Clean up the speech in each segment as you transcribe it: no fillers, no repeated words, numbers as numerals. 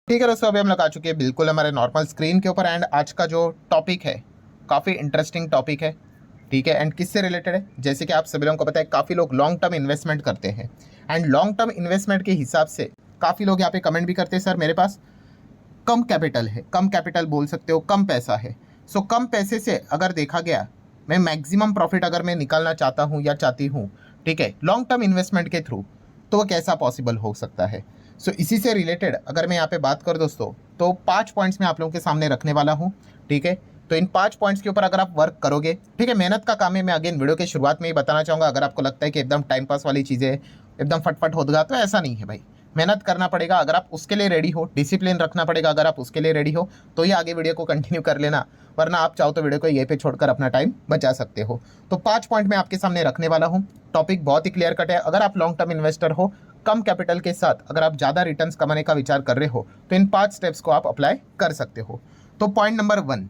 ठीक है दोस्तों, अभी हम लोग आ चुके हैं बिल्कुल हमारे नॉर्मल स्क्रीन के ऊपर। एंड आज का जो टॉपिक है काफ़ी इंटरेस्टिंग टॉपिक है। ठीक है, एंड किससे रिलेटेड है, जैसे कि आप सभी लोगों को पता है काफ़ी लोग लॉन्ग टर्म इन्वेस्टमेंट करते हैं। एंड लॉन्ग टर्म इन्वेस्टमेंट के हिसाब से काफ़ी लोग यहाँ पे कमेंट भी करते हैं, सर मेरे पास कम कैपिटल है, कम कैपिटल बोल सकते हो, कम पैसा है। सो कम पैसे से अगर देखा गया मैं मैक्सिमम प्रॉफिट अगर मैं निकालना चाहता हूँ या चाहती हूँ, ठीक है, लॉन्ग टर्म इन्वेस्टमेंट के थ्रू, तो वो कैसा पॉसिबल हो सकता है। सो इसी से रिलेटेड अगर मैं यहाँ पे बात करूँ दोस्तों, तो 5 पॉइंट्स मैं आप लोगों के सामने रखने वाला हूँ। ठीक है, तो इन 5 पॉइंट्स के ऊपर अगर आप वर्क करोगे, ठीक है, मेहनत का काम है। मैं अगेन वीडियो के शुरुआत में ही बताना चाहूँगा, अगर आपको लगता है कि एकदम टाइम पास वाली चीज़ें एकदम फटफट होगा, तो ऐसा नहीं है भाई। मेहनत करना पड़ेगा अगर आप उसके लिए रेडी हो, डिसिप्लिन रखना पड़ेगा अगर आप उसके लिए रेडी हो, तो ही आगे वीडियो को कंटिन्यू कर लेना, वरना आप चाहो तो वीडियो को यहीं पे छोड़कर अपना टाइम बचा सकते हो। तो 5 पॉइंट मैं आपके सामने रखने वाला हूँ। टॉपिक बहुत ही क्लियर कट है। अगर आप लॉन्ग टर्म इन्वेस्टर हो, कम कैपिटल के साथ अगर आप ज़्यादा रिटर्न्स कमाने का विचार कर रहे हो, तो इन 5 स्टेप्स को आप अप्लाई कर सकते हो। तो पॉइंट नंबर 1,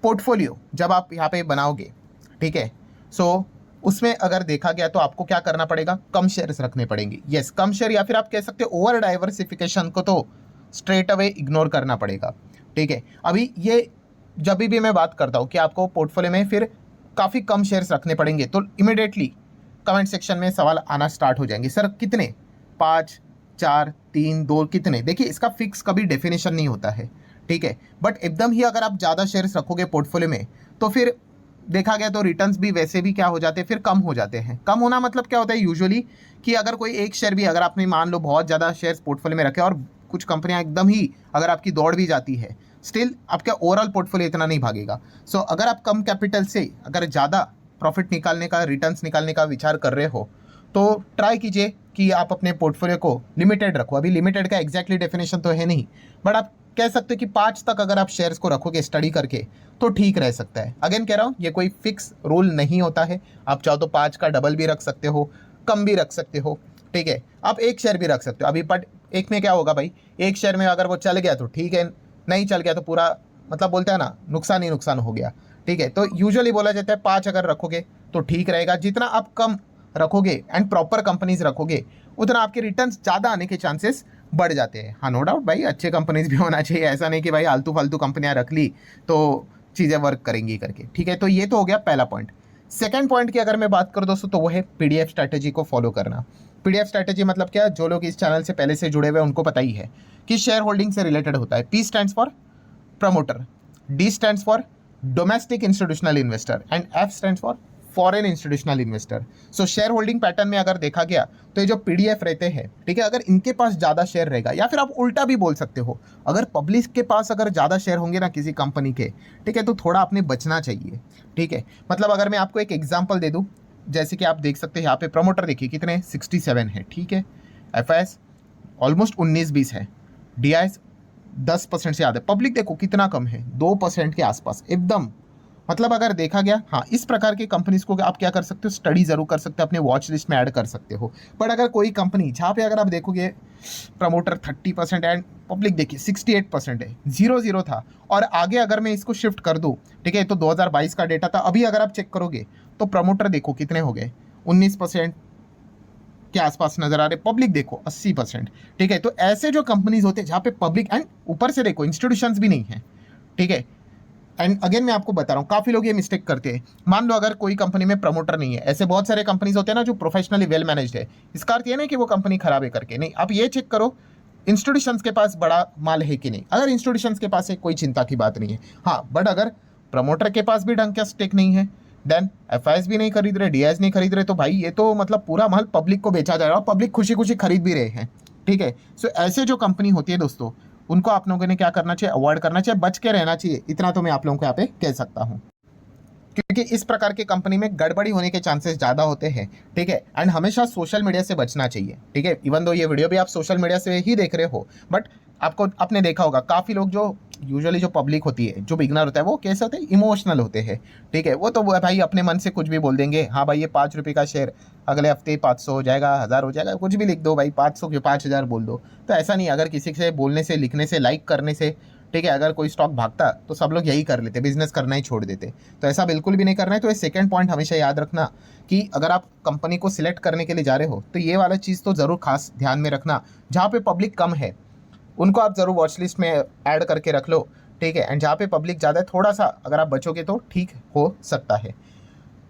पोर्टफोलियो जब आप यहाँ पे बनाओगे, ठीक है, सो उसमें अगर देखा गया तो आपको क्या करना पड़ेगा, कम शेयर्स रखने पड़ेंगे। यस, कम शेयर, या फिर आप कह सकते हो ओवर डाइवर्सिफिकेशन को तो स्ट्रेट अवे इग्नोर करना पड़ेगा। ठीक है, अभी ये जब भी मैं बात करता हूँ कि आपको पोर्टफोलियो में फिर काफ़ी कम शेयर्स रखने पड़ेंगे, तो इमिडिएटली कमेंट सेक्शन में सवाल आना स्टार्ट हो जाएंगे, सर कितने, 5, 4, 3, 2 कितने। देखिए, इसका फिक्स कभी डेफिनेशन नहीं होता है। ठीक है, बट एकदम ही अगर आप ज़्यादा शेयर्स रखोगे पोर्टफोलियो में, तो फिर देखा गया तो रिटर्न्स भी वैसे भी क्या हो जाते हैं, फिर कम हो जाते हैं। कम होना मतलब क्या होता है यूजुअली, कि अगर कोई एक शेयर भी, अगर आपने मान लो बहुत ज़्यादा शेयर्स पोर्टफोलियो में रखे और कुछ कंपनियां एकदम ही अगर आपकी दौड़ भी जाती है, स्टिल आपका ओवरऑल पोर्टफोलियो इतना नहीं भागेगा। सो अगर आप कम कैपिटल से अगर ज़्यादा प्रॉफिट निकालने का, रिटर्न्स निकालने का विचार कर रहे हो, तो ट्राई कीजिए कि आप अपने पोर्टफोलियो को लिमिटेड रखो। अभी लिमिटेड का एग्जैक्टली डेफिनेशन तो है नहीं, बट आप कह सकते हो कि 5 तक अगर आप शेयर्स को रखोगे स्टडी करके, तो ठीक रह सकता है। अगेन कह रहा हूँ, ये कोई फिक्स रूल नहीं होता है। आप चाहो तो 5 का डबल भी रख सकते हो, कम भी रख सकते हो। ठीक है, आप एक शेयर भी रख सकते हो अभी, बट एक में क्या होगा भाई, एक शेयर में अगर वो चल गया तो ठीक है, नहीं चल गया तो पूरा मतलब बोलते हैं ना, नुकसान ही नुकसान हो गया। ठीक है, तो यूजुअली बोला जाता है 5 अगर रखोगे तो ठीक रहेगा। जितना आप कम रखोगे एंड प्रॉपर कंपनीज रखोगे, उतना आपके रिटर्न्स ज़्यादा आने के चांसेस बढ़ जाते हैं। हाँ, नो डाउट भाई, अच्छे कंपनीज भी होना चाहिए, ऐसा नहीं कि भाई आलतू फालतू कंपनियां रख ली तो चीज़ें वर्क करेंगी करके। ठीक है, तो ये तो हो गया पहला पॉइंट। सेकंड पॉइंट की अगर मैं बात करूँ दोस्तों, तो वो है पीडीएफ स्ट्रैटेजी को फॉलो करना। पीडीएफ स्ट्रैटेजी मतलब क्या, जो लोग इस चैनल से पहले से जुड़े हुए उनको पता ही है कि शेयर होल्डिंग से रिलेटेड होता है। P stands for promoter, D stands for domestic institutional investor and F stands for foreign institutional investor. So share holding pattern में अगर देखा गया तो ये जो पीडीएफ रहते हैं, ठीक है, अगर इनके पास ज़्यादा शेयर रहेगा, या फिर आप उल्टा भी बोल सकते हो, अगर पब्लिक के पास अगर ज़्यादा शेयर होंगे ना किसी कंपनी के, ठीक है, तो थोड़ा आपने बचना चाहिए। ठीक है, मतलब अगर मैं आपको एक एग्जाम्पल दे दूँ, जैसे कि आप देख सकते हैं यहाँ पे प्रमोटर देखिए कितने 67 है। ठीक है, एफ ऑलमोस्ट 19-20 है, डी 10% से ज़्यादा, पब्लिक देखो कितना कम है, 2% के आसपास एकदम। मतलब अगर देखा गया, हाँ, इस प्रकार की कंपनीज को आप क्या कर सकते हो, स्टडी जरूर कर सकते हो, अपने वॉच लिस्ट में ऐड कर सकते हो। बट अगर कोई कंपनी जहाँ पे अगर आप देखोगे प्रमोटर 30% एंड पब्लिक देखिए 68% है, 0-0 था, और आगे अगर मैं इसको शिफ्ट कर दूँ, ठीक है, तो 2022 का डेटा था, अभी अगर आप चेक करोगे तो प्रमोटर देखो कितने हो गए, 19% के आसपास नजर आ रहे, पब्लिक देखो 80%। ठीक है, तो ऐसे जो कंपनीज होते हैं जहाँ पे पब्लिक एंड ऊपर से देखो इंस्टीट्यूशंस भी नहीं है। ठीक है, एंड अगेन मैं आपको बता रहा हूँ, काफी लोग ये मिस्टेक करते हैं। मान लो अगर कोई कंपनी में प्रमोटर नहीं है, ऐसे बहुत सारे कंपनीज होते हैं ना जो प्रोफेशनली वेल मैनेज्ड है, इसका अर्थ ये नहीं कि वो कंपनी खराब है करके, नहीं। आप ये चेक करो इंस्टीट्यूशंस के पास बड़ा माल है कि नहीं। अगर इंस्टीट्यूशंस के पास है, कोई चिंता की बात नहीं है। हाँ, बट अगर प्रमोटर के पास भी ढंग का स्टेक नहीं है, देन एफ भी नहीं खरीद रहे, डी नहीं खरीद रहे, तो भाई ये तो मतलब पूरा माल पब्लिक को बेचा जा रहा है, और पब्लिक खुशी खुशी खरीद भी रहे हैं। ठीक है, सो ऐसे जो कंपनी होती है दोस्तों, उनको आप लोगों ने क्या करना चाहिए, अवॉइड करना चाहिए, बच के रहना चाहिए। इतना तो मैं आप लोगों को यहाँ पे कह सकता हूँ, क्योंकि इस प्रकार की कंपनी में गड़बड़ी होने के चांसेस ज़्यादा होते हैं। ठीक है, एंड हमेशा सोशल मीडिया से बचना चाहिए। ठीक है, इवन दो ये वीडियो भी आप सोशल मीडिया से ही देख रहे हो, बट आपको आपने देखा होगा काफ़ी लोग जो यूजुअली जो पब्लिक होती है, जो बिगनर होता है, वो कैसे होते हैं, इमोशनल होते हैं। ठीक है, वो तो भाई अपने मन से कुछ भी बोल देंगे, हाँ भाई ये 5 रुपये का शेयर अगले हफ्ते 500 हो जाएगा, 1000 हो जाएगा, कुछ भी लिख दो भाई, 500 क्यों 5000 बोल दो। तो ऐसा नहीं, अगर किसी से बोलने से, लिखने से, लाइक करने से, ठीक है, अगर कोई स्टॉक भागता तो सब लोग यही कर लेते, बिजनेस करना ही छोड़ देते। तो ऐसा बिल्कुल भी नहीं करना है। तो ये सेकंड पॉइंट हमेशा याद रखना कि अगर आप कंपनी को सिलेक्ट करने के लिए जा रहे हो, तो ये वाला चीज़ तो ज़रूर खास ध्यान में रखना, जहाँ पे पब्लिक कम है, उनको आप ज़रूर वॉच लिस्ट में ऐड करके रख लो, ठीक है। एंड जहाँ पे पब्लिक ज़्यादा है थोड़ा सा अगर आप बचोगे तो ठीक हो सकता है।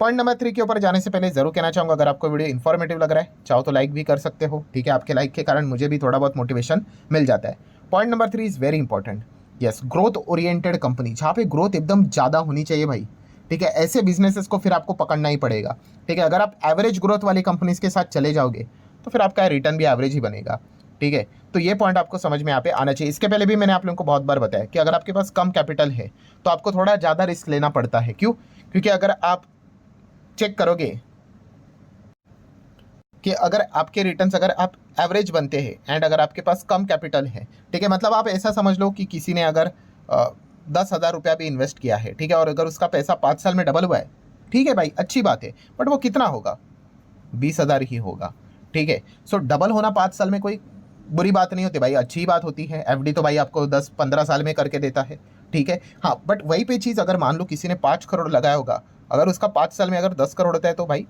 पॉइंट नंबर 3 के ऊपर जाने से पहले जरूर कहना चाहूँगा, अगर आपको वीडियो इन्फॉर्मेटिव लग रहा है चाहो तो लाइक भी कर सकते हो, ठीक है। आपके लाइक के कारण मुझे भी थोड़ा बहुत मोटिवेशन मिल जाता है। Point number 3 is very important, yes, growth oriented company, जहाँ पे ग्रोथ एकदम ज़्यादा होनी चाहिए भाई, ठीक है। ऐसे बिजनेसेस को फिर आपको पकड़ना ही पड़ेगा, ठीक है। अगर आप एवरेज ग्रोथ वाली कंपनीज के साथ चले जाओगे तो फिर आपका रिटर्न भी एवरेज ही बनेगा, ठीक है। तो ये पॉइंट आपको समझ में यहाँ पे आना चाहिए। इसके पहले भी मैंने आप लोगों को बहुत बार बताया कि अगर आपके पास कम कैपिटल है तो आपको थोड़ा ज़्यादा रिस्क लेना पड़ता है। क्यों? क्योंकि अगर आप चेक करोगे कि अगर आपके रिटर्न्स अगर आप एवरेज बनते हैं एंड अगर आपके पास कम कैपिटल है, ठीक है, मतलब आप ऐसा समझ लो कि किसी ने अगर 10,000 रुपया भी इन्वेस्ट किया है, ठीक है, और अगर उसका पैसा 5 साल में डबल हुआ है, ठीक है भाई, अच्छी बात है, बट वो कितना होगा? 20,000 ही होगा, ठीक है। सो डबल होना 5 साल में कोई बुरी बात नहीं होती भाई, अच्छी बात होती है। एफडी तो भाई आपको 10-15 साल में करके देता है, ठीक है। हाँ, बट वही पे चीज़ अगर मान लो किसी ने 5 करोड़ लगाया होगा, अगर उसका 5 साल में अगर 10 करोड़ होता है तो भाई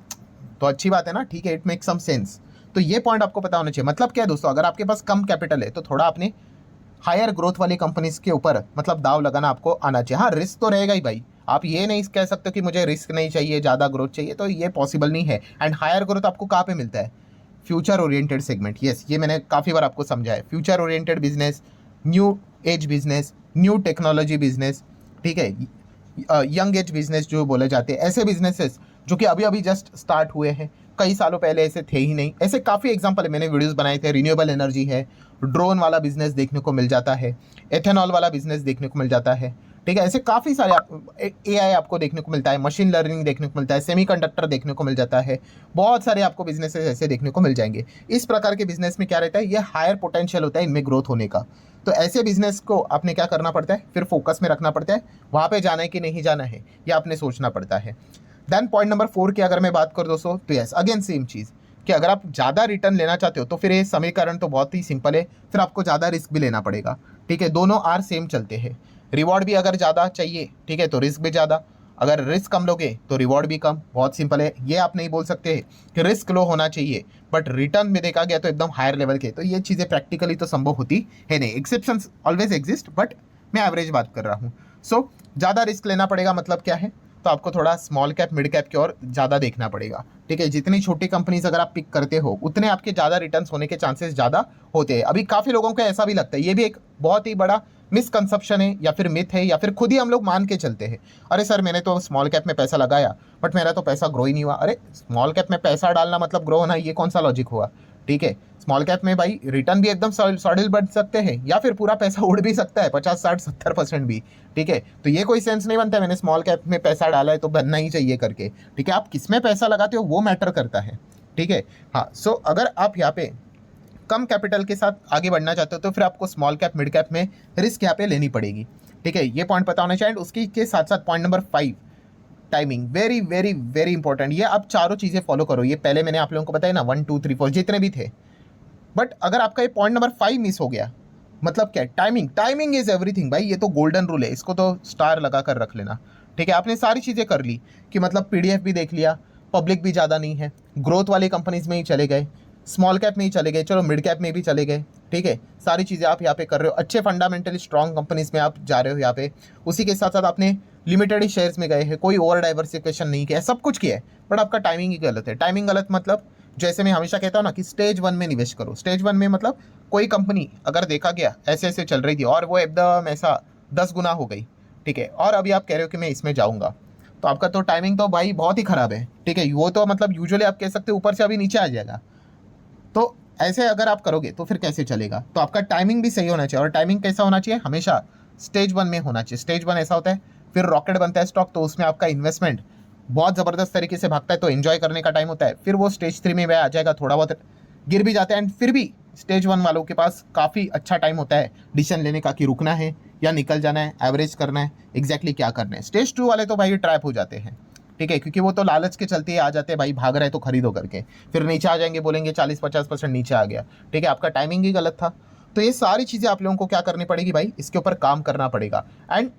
तो अच्छी बात है ना, ठीक है, इट मेक सम सेंस। तो ये पॉइंट आपको पता होना चाहिए। मतलब क्या है दोस्तों, अगर आपके पास कम कैपिटल है तो थोड़ा अपने हायर ग्रोथ वाली कंपनीज के ऊपर मतलब दाव लगाना आपको आना चाहिए। हाँ, रिस्क तो रहेगा ही भाई, आप ये नहीं कह सकते कि मुझे रिस्क नहीं चाहिए, ज़्यादा ग्रोथ चाहिए, तो ये पॉसिबल नहीं है। एंड हायर ग्रोथ आपको कहाँ पे मिलता है? फ्यूचर ओरिएंटेड सेगमेंट, यस, ये मैंने काफ़ी बार आपको समझाया। Future oriented business, new age business, new technology business, ठीक है, यंग एज बिजनेस जो बोले जाते हैं, ऐसे बिजनेसेस जो कि अभी अभी जस्ट स्टार्ट हुए हैं, कई सालों पहले ऐसे थे ही नहीं। ऐसे काफ़ी एग्जांपल है, मैंने वीडियोस बनाए थे। रिन्यूएबल एनर्जी है, ड्रोन वाला बिजनेस देखने को मिल जाता है, एथेनॉल वाला बिजनेस देखने को मिल जाता है, ठीक है। ऐसे काफ़ी सारे एआई आपको देखने को मिलता है, मशीन लर्निंग देखने को मिलता है, सेमीकंडक्टर देखने को मिल जाता है, बहुत सारे आपको बिजनेसेस ऐसे देखने को मिल जाएंगे। इस प्रकार के बिजनेस में क्या रहता है, ये हायर पोटेंशियल होता है इनमें ग्रोथ होने का। तो ऐसे बिजनेस को आपने क्या करना पड़ता है, फिर फोकस में रखना पड़ता है, वहाँ पे जाना है कि नहीं जाना है, ये आपने सोचना पड़ता है। देन पॉइंट नंबर 4 की अगर मैं बात कर दोस्तों, तो यस, अगेन सेम चीज़ कि अगर आप ज़्यादा रिटर्न लेना चाहते हो तो फिर ये समीकरण तो बहुत ही सिंपल है, फिर आपको ज़्यादा रिस्क भी लेना पड़ेगा, ठीक है। दोनों आर सेम चलते हैं, रिवॉर्ड भी अगर ज़्यादा चाहिए, ठीक है, तो रिस्क भी ज़्यादा, अगर रिस्क कम लोगे तो रिवॉर्ड भी कम। बहुत सिंपल है, ये आप नहीं बोल सकते कि रिस्क लो होना चाहिए बट रिटर्न में देखा गया तो एकदम हायर लेवल के, तो ये चीज़ें प्रैक्टिकली तो संभव होती है नहीं। एक्सेप्शंस ऑलवेज एग्जिस्ट, बट मैं एवरेज बात कर रहा हूँ। सो ज़्यादा रिस्क लेना पड़ेगा, मतलब क्या है, तो आपको थोड़ा स्मॉल कैप मिड कैप की ओर ज़्यादा देखना पड़ेगा, ठीक है। जितनी छोटी कंपनीज अगर आप पिक करते हो उतने आपके ज़्यादा रिटर्न्स होने के चांसेस ज़्यादा होते हैं। अभी काफ़ी लोगों को ऐसा भी लगता है, ये भी एक बहुत ही बड़ा मिसकंसेप्शन है या फिर मिथ है, या फिर खुद ही हम लोग मान के चलते हैं, अरे सर मैंने तो स्मॉल कैप में पैसा लगाया बट मेरा तो पैसा ग्रो ही नहीं हुआ। अरे स्मॉल कैप में पैसा डालना मतलब ग्रो होना, ये कौन सा लॉजिक हुआ, ठीक है। स्मॉल कैप में भाई रिटर्न भी एकदम सॉलिड बढ़ सकते हैं या फिर पूरा पैसा उड़ भी सकता है, 50-60-70% भी, ठीक है। तो ये कोई सेंस नहीं बनता है मैंने स्मॉल कैप में पैसा डाला है तो बनना ही चाहिए करके, ठीक है। आप किस में पैसा लगाते हो वो मैटर करता है, ठीक है। हाँ, सो अगर आप यहाँ पे कम कैपिटल के साथ आगे बढ़ना चाहते हो तो फिर आपको स्मॉल कैप मिड कैप में रिस्क यहाँ पे लेनी पड़ेगी, ठीक है। ये पॉइंट पता होना चाहिए। एंड उसकी के साथ साथ point number 5, timing, very very very important. ये आप चारों चीज़ें फॉलो करो, ये पहले मैंने आप लोगों को बताया ना, 1 2 3 4 जितने भी थे, बट अगर आपका ये पॉइंट नंबर 5 मिस हो गया, मतलब क्या, टाइमिंग, टाइमिंग इज एवरीथिंग भाई, ये तो गोल्डन रूल है, इसको तो स्टार लगा कर रख लेना, ठीक है। आपने सारी चीज़ें कर ली कि मतलब पीडीएफ भी देख लिया, पब्लिक भी ज़्यादा नहीं है, ग्रोथ वाली कंपनीज में ही चले गए, स्मॉल कैप में ही चले गए, चलो मिड कैप में भी चले गए, ठीक है। सारी चीज़ें आप यहाँ पे कर रहे हो, अच्छे फंडामेंटली स्ट्रॉन्ग कंपनीज में आप जा रहे हो यहाँ पे। उसी के साथ साथ आपने लिमिटेड ही शेयर्स में गए हैं, कोई ओवर डाइवर्सिफिकेशन नहीं किया, सब कुछ किया है, बट आपका टाइमिंग ही गलत है। टाइमिंग गलत मतलब जैसे मैं हमेशा कहता हूँ ना कि स्टेज 1 में निवेश करो। स्टेज 1 में मतलब कोई कंपनी अगर देखा गया ऐसे ऐसे चल रही थी और वो एकदम ऐसा 10 गुना हो गई, ठीक है, और अभी आप कह रहे हो कि मैं इसमें जाऊँगा, तो आपका तो टाइमिंग तो भाई बहुत ही ख़राब है, ठीक है। वो तो मतलब यूजुअली आप कह सकते हो ऊपर से अभी नीचे आ जाएगा, तो ऐसे अगर आप करोगे तो फिर कैसे चलेगा। तो आपका टाइमिंग भी सही होना चाहिए, और टाइमिंग कैसा होना चाहिए, हमेशा स्टेज 1 में होना चाहिए। स्टेज 1 ऐसा होता है, फिर रॉकेट बनता है स्टॉक, तो उसमें आपका इन्वेस्टमेंट बहुत ज़बरदस्त तरीके से भागता है, तो एंजॉय करने का टाइम होता है। फिर वो स्टेज 3 में आ जाएगा, थोड़ा बहुत गिर भी जाता है, एंड फिर भी स्टेज 1 वालों के पास काफ़ी अच्छा टाइम होता है डिसीजन लेने का कि रुकना है या निकल जाना है, एवरेज करना है, एग्जैक्टली क्या करना है। स्टेज 2 वाले तो भाई ट्रैप हो जाते हैं, ठीक है, क्योंकि वो तो लालच के चलते ही आ जाते हैं भाई, भाग रहे तो खरीदो करके, फिर नीचे आ जाएंगे, बोलेंगे 40-50% नीचे आ गया, ठीक है, आपका टाइमिंग ही गलत था। तो ये सारी चीज़ें आप लोगों को क्या करनी पड़ेगी भाई, इसके ऊपर काम करना पड़ेगा। एंड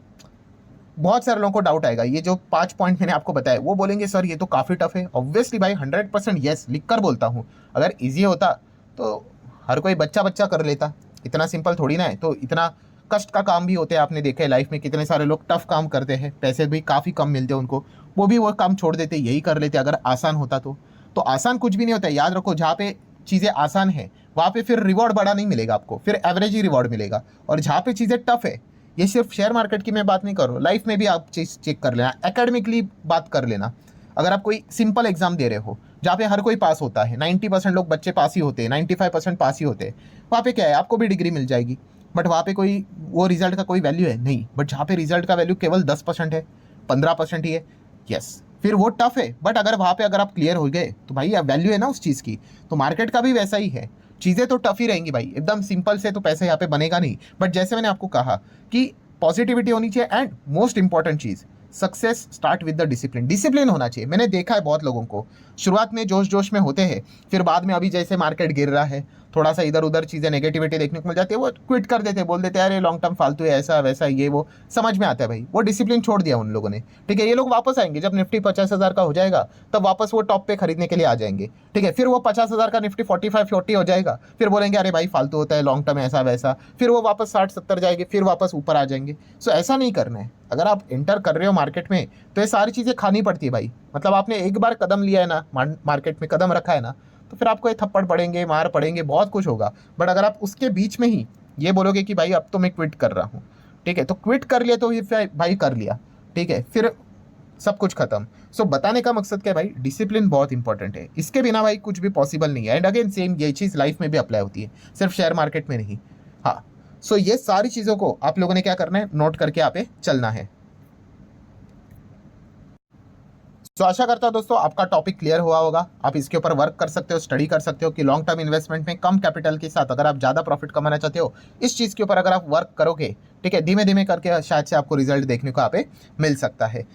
बहुत सारे लोगों को डाउट आएगा, ये जो 5 पॉइंट मैंने आपको बताया, वो बोलेंगे सर ये तो काफ़ी टफ है। ऑब्वियसली भाई 100% येस लिख कर बोलता हूँ, अगर ईजी होता तो हर कोई बच्चा कर लेता, इतना सिंपल थोड़ी ना है। तो इतना कष्ट का काम भी होते हैं, आपने देखा है लाइफ में कितने सारे लोग टफ काम करते हैं, पैसे भी काफ़ी कम मिलते हैं उनको, वो भी वो काम छोड़ देते, यही कर लेते अगर आसान होता तो आसान कुछ भी नहीं होता है। याद रखो, जहाँ पे चीज़ें आसान है वहाँ पे फिर रिवॉर्ड बड़ा नहीं मिलेगा आपको, फिर एवरेज ही रिवॉर्ड मिलेगा। और जहाँ पे चीज़ें टफ है, ये सिर्फ शेयर मार्केट की मैं बात नहीं कर रहा हूँ, लाइफ में भी आप चीज़ चेक कर लेना, एकेडमिकली बात कर लेना। अगर आप कोई सिंपल एग्जाम दे रहे हो जहाँ पे हर कोई पास होता है, 90% लोग बच्चे पास ही होते हैं, 95% पास ही होते हैं, वहाँ पे क्या है, आपको भी डिग्री मिल जाएगी, बट वहाँ पे कोई वो रिजल्ट का कोई वैल्यू है नहीं। बट जहाँ पे रिजल्ट का वैल्यू केवल 10% है, 15% ही है, यस, फिर वो टफ है। बट अगर वहाँ पे अगर आप क्लियर हो गए तो भाई वैल्यू है ना उस चीज़ की। तो मार्केट का भी वैसा ही है, चीज़ें तो टफ ही रहेंगी भाई, एकदम सिंपल से तो पैसे यहाँ पे बनेगा नहीं। बट जैसे मैंने आपको कहा कि पॉजिटिविटी होनी चाहिए, and most important cheese, success start with the discipline. Discipline होना चाहिए। मैंने देखा है बहुत लोगों को शुरुआत में जोश जोश में होते हैं, फिर बाद में अभी जैसे मार्केट गिर रहा है, थोड़ा सा इधर उधर चीज़ें नेगेटिविटी देखने को मिल जाती है, वो क्विट कर देते हैं, बोल देते हैं अरे लॉन्ग टर्म फालतू है, ऐसा वैसा ये वो, समझ में आता है भाई, वो डिसिप्लिन छोड़ दिया उन लोगों ने। ठीक है, ये लोग वापस आएंगे जब निफ्टी 50,000 का हो जाएगा, तब वापस वो टॉप पे खरीदने के लिए आ जाएंगे। ठीक है, फिर वो 50,000 का निफ्टी 45-40 हो जाएगा, फिर बोलेंगे अरे भाई फालतू होता है लॉन्ग टर्म ऐसा वैसा, फिर वो वापस 60-70 जाएंगे, फिर वापस ऊपर आ जाएंगे। सो ऐसा नहीं करना है। अगर आप एंटर कर रहे हो मार्केट में तो ये सारी चीज़ें खानी पड़ती है भाई। मतलब आपने एक बार कदम लिया है ना, मार्केट में कदम रखा है ना, तो फिर आपको ये थप्पड़ पड़ेंगे, मार पड़ेंगे, बहुत कुछ होगा। बट अगर आप उसके बीच में ही ये बोलोगे कि भाई अब तो मैं क्विट कर रहा हूँ, ठीक है, तो क्विट कर लिया तो फिर भाई कर लिया, ठीक है, फिर सब कुछ खत्म। सो बताने का मकसद क्या है भाई, डिसिप्लिन बहुत इंपॉर्टेंट है, इसके बिना भाई कुछ भी पॉसिबल नहीं है। एंड अगेन सेम ये चीज़ लाइफ में भी अप्लाई होती है, सिर्फ शेयर मार्केट में नहीं। हाँ, सो ये सारी चीज़ों को आप लोगों ने क्या करना है, नोट करके यहाँ पे चलना है। तो आशा करता हूं दोस्तों आपका टॉपिक क्लियर हुआ होगा। आप इसके ऊपर वर्क कर सकते हो, स्टडी कर सकते हो कि लॉन्ग टर्म इन्वेस्टमेंट में कम कैपिटल के साथ अगर आप ज़्यादा प्रॉफिट कमाना चाहते हो, इस चीज़ के ऊपर अगर आप वर्क करोगे, ठीक है, धीमे धीमे करके शायद से आपको रिजल्ट देखने को यहाँ पे मिल सकता है।